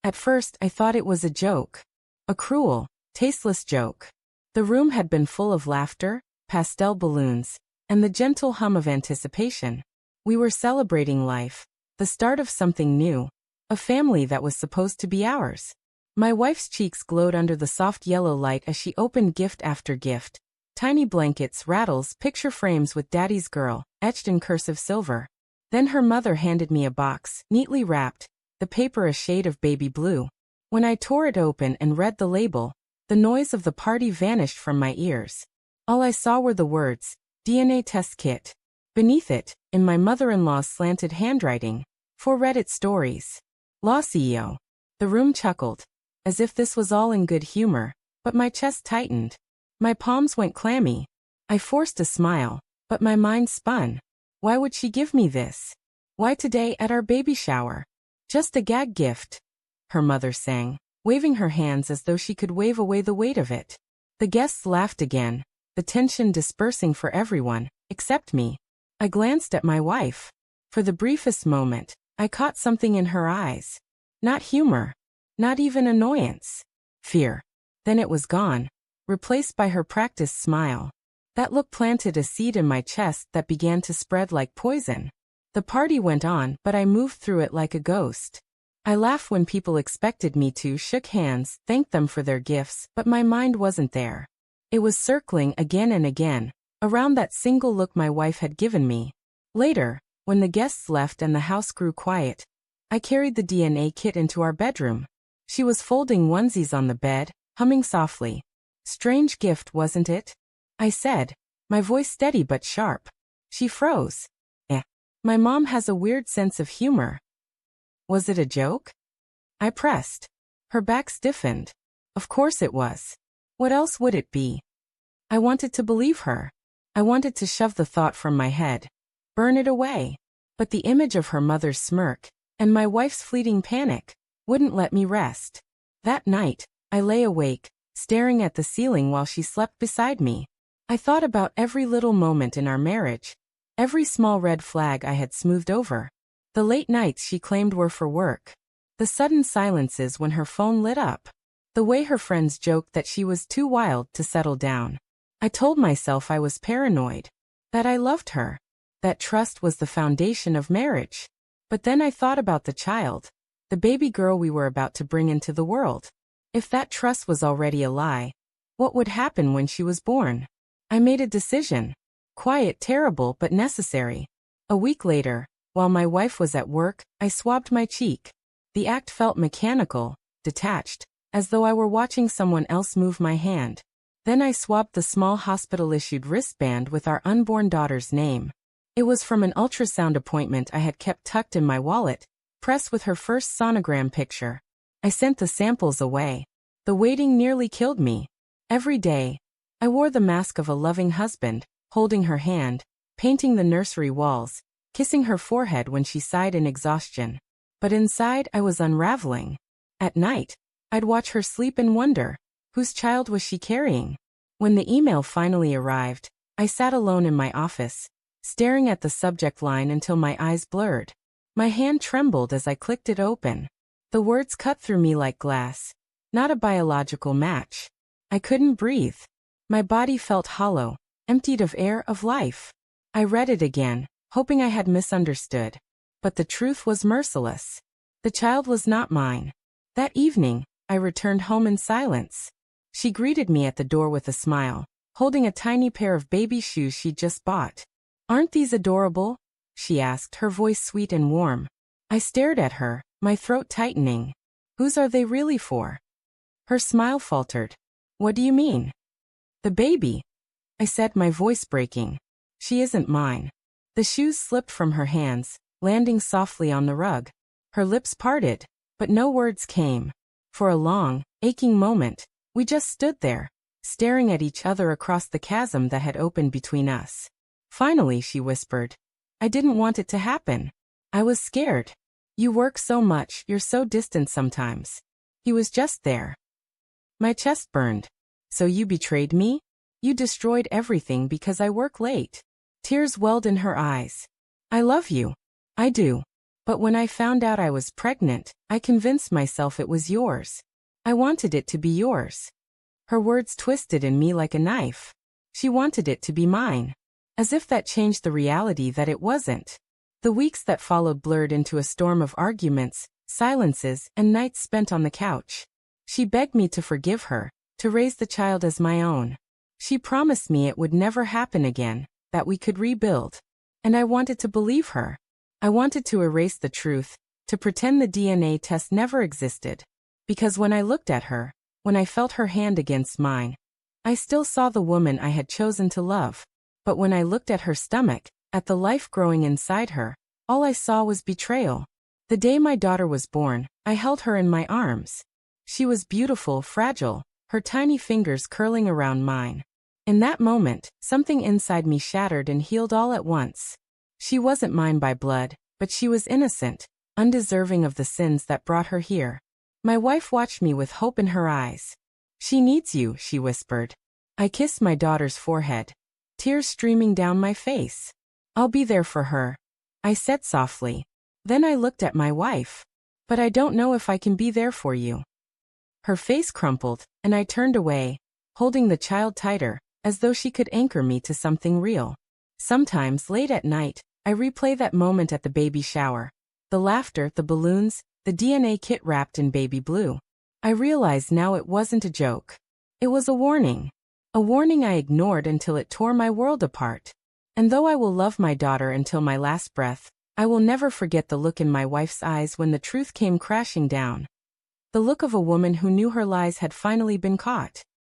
At first I thought it was a joke. A cruel, tasteless joke. The room had been full of laughter, pastel balloons, and the gentle hum of anticipation. We were celebrating life, the start of something new, a family that was supposed to be ours. My wife's cheeks glowed under the soft yellow light as she opened gift after gift. Tiny blankets, rattles, picture frames with Daddy's girl, etched in cursive silver. Then her mother handed me a box, neatly wrapped, the paper a shade of baby blue. When I tore it open and read the label, the noise of the party vanished from my ears. All I saw were the words, DNA test kit. Beneath it, in my mother-in-law's slanted handwriting, 4 Reddit stories. Law CEO. The room chuckled, as if this was all in good humor, but my chest tightened. My palms went clammy. I forced a smile, but my mind spun. Why would she give me this? Why today at our baby shower? Just a gag gift, her mother sang, waving her hands as though she could wave away the weight of it. The guests laughed again, the tension dispersing for everyone, except me. I glanced at my wife. For the briefest moment, I caught something in her eyes. Not humor. Not even annoyance. Fear. Then it was gone, replaced by her practiced smile. That look planted a seed in my chest that began to spread like poison. The party went on, but I moved through it like a ghost. I laughed when people expected me to, shook hands, thanked them for their gifts, but my mind wasn't there. It was circling again and again, around that single look my wife had given me. Later, when the guests left and the house grew quiet, I carried the DNA kit into our bedroom. She was folding onesies on the bed, humming softly. Strange gift, wasn't it? I said, my voice steady but sharp. She froze. My mom has a weird sense of humor. Was it a joke? I pressed. Her back stiffened. Of course it was. What else would it be? I wanted to believe her. I wanted to shove the thought from my head. Burn it away. But the image of her mother's smirk, and my wife's fleeting panic, wouldn't let me rest. That night, I lay awake, staring at the ceiling while she slept beside me. I thought about every little moment in our marriage, every small red flag I had smoothed over. The late nights she claimed were for work. The sudden silences when her phone lit up. The way her friends joked that she was too wild to settle down. I told myself I was paranoid. That I loved her. That trust was the foundation of marriage. But then I thought about the child. The baby girl we were about to bring into the world. If that trust was already a lie, what would happen when she was born? I made a decision. Quiet, terrible, but necessary. A week later, while my wife was at work, I swabbed my cheek. The act felt mechanical, detached, as though I were watching someone else move my hand. Then I swabbed the small hospital-issued wristband with our unborn daughter's name. It was from an ultrasound appointment I had kept tucked in my wallet, pressed with her first sonogram picture. I sent the samples away. The waiting nearly killed me. Every day, I wore the mask of a loving husband, holding her hand, painting the nursery walls, kissing her forehead when she sighed in exhaustion. But inside I was unraveling. At night, I'd watch her sleep and wonder, whose child was she carrying? When the email finally arrived, I sat alone in my office, staring at the subject line until my eyes blurred. My hand trembled as I clicked it open. The words cut through me like glass. Not a biological match. I couldn't breathe. My body felt hollow, emptied of air, of life. I read it again, hoping I had misunderstood. But the truth was merciless. The child was not mine. That evening, I returned home in silence. She greeted me at the door with a smile, holding a tiny pair of baby shoes she'd just bought. "Aren't these adorable?" she asked, her voice sweet and warm. I stared at her, my throat tightening. "Whose are they really for?" Her smile faltered. "What do you mean?" "The baby," I said, my voice breaking. "She isn't mine." The shoes slipped from her hands, landing softly on the rug. Her lips parted, but no words came. For a long, aching moment, we just stood there, staring at each other across the chasm that had opened between us. Finally, she whispered, "I didn't want it to happen. I was scared. You work so much, you're so distant sometimes." He was just there. My chest burned. "So you betrayed me? You destroyed everything because I work late." Tears welled in her eyes. "I love you. I do. But when I found out I was pregnant, I convinced myself it was yours. I wanted it to be yours. Her words twisted in me like a knife. She wanted it to be mine. As if that changed the reality that it wasn't. The weeks that followed blurred into a storm of arguments, silences, and nights spent on the couch. She begged me to forgive her, to raise the child as my own. She promised me it would never happen again, that we could rebuild. And I wanted to believe her. I wanted to erase the truth, to pretend the DNA test never existed. Because when I looked at her, when I felt her hand against mine, I still saw the woman I had chosen to love. But when I looked at her stomach, at the life growing inside her, all I saw was betrayal. The day my daughter was born, I held her in my arms. She was beautiful, fragile, her tiny fingers curling around mine. In that moment, something inside me shattered and healed all at once. She wasn't mine by blood, but she was innocent, undeserving of the sins that brought her here. My wife watched me with hope in her eyes. "She needs you," she whispered. I kissed my daughter's forehead, tears streaming down my face. "I'll be there for her," I said softly. Then I looked at my wife. "But I don't know if I can be there for you." Her face crumpled, and I turned away, holding the child tighter, as though she could anchor me to something real. Sometimes, late at night, I replay that moment at the baby shower. The laughter, the balloons, the DNA kit wrapped in baby blue. I realize now it wasn't a joke. It was a warning. A warning I ignored until it tore my world apart. And though I will love my daughter until my last breath, I will never forget the look in my wife's eyes when the truth came crashing down. The look of a woman who knew her lies had finally been caught.